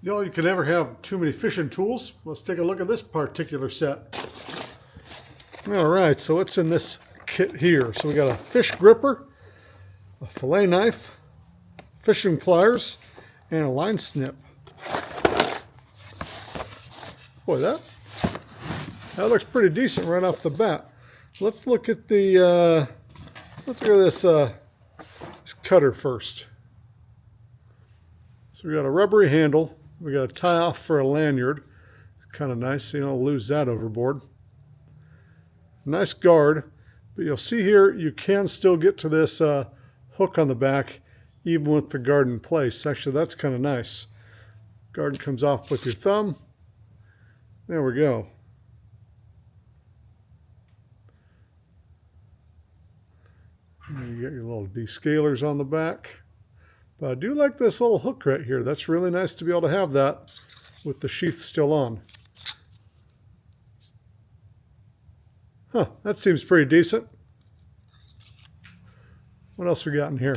You know, you can never have too many fishing tools. Let's take a look at this particular set. All right, so what's in this kit here? So we got a fish gripper, a fillet knife, fishing pliers, and a line snip. Boy, that looks pretty decent right off the bat. Let's look at the this cutter first. So we got a rubbery handle. We got a tie off for a lanyard. Kind of nice, so you don't lose that overboard. Nice guard, but you'll see here you can still get to this hook on the back even with the guard in place. Actually, that's kind of nice. Guard comes off with your thumb. There we go. And you get your little descalers on the back. But I do like this little hook right here. That's really nice to be able to have that with the sheath still on. Huh, that seems pretty decent. What else we got in here?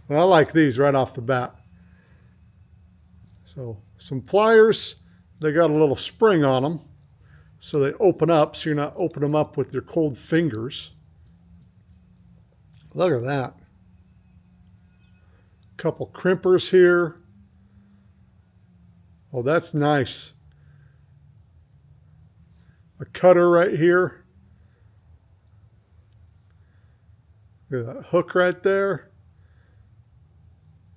Well, I like these right off the bat. So some pliers, they got a little spring on them. So they open up, so you're not opening them up with your cold fingers. Look at that. Couple crimpers here. Oh, that's nice. A cutter right here. Look at that hook right there.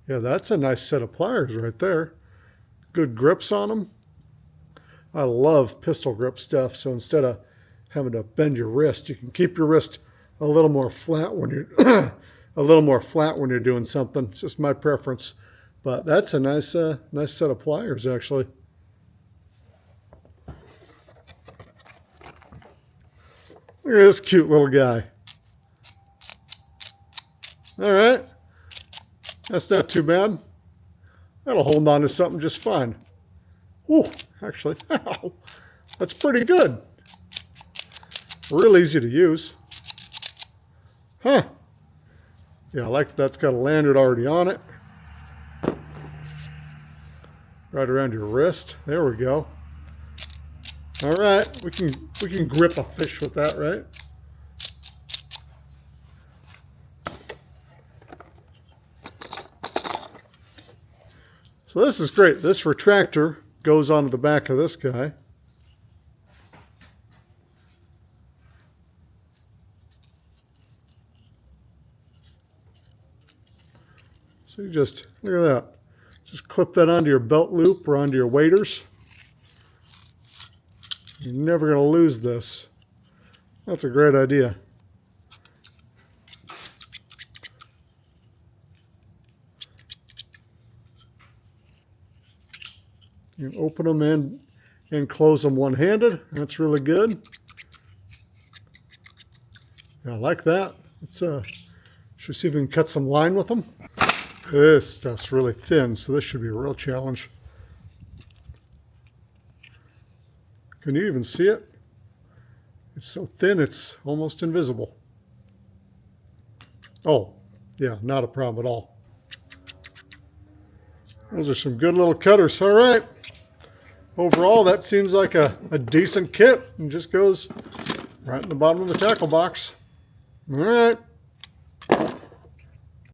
Yeah, that's a nice set of pliers right there. Good grips on them. I love pistol grip stuff, so instead of having to bend your wrist, you can keep your wrist a little more flat when you're doing something. It's just my preference, but that's a nice nice set of pliers actually. Look at this cute little guy. All right, that's not too bad. That'll hold on to something just fine. Ooh, actually, that's pretty good. Real easy to use. Huh. Yeah, I like that's got a lanyard already on it. Right around your wrist. There we go. All right, we can grip a fish with that, right? So this is great. This retractor goes onto the back of this guy. So you just, look at that. Just clip that onto your belt loop or onto your waders. You're never going to lose this. That's a great idea. You can open them and close them one-handed. That's really good. Yeah, I like that. Should we see if we can cut some line with them? This stuff's really thin, so this should be a real challenge. Can you even see it? It's so thin, it's almost invisible. Oh, yeah, not a problem at all. Those are some good little cutters. All right. Overall, that seems like a decent kit and just goes right in the bottom of the tackle box. All right.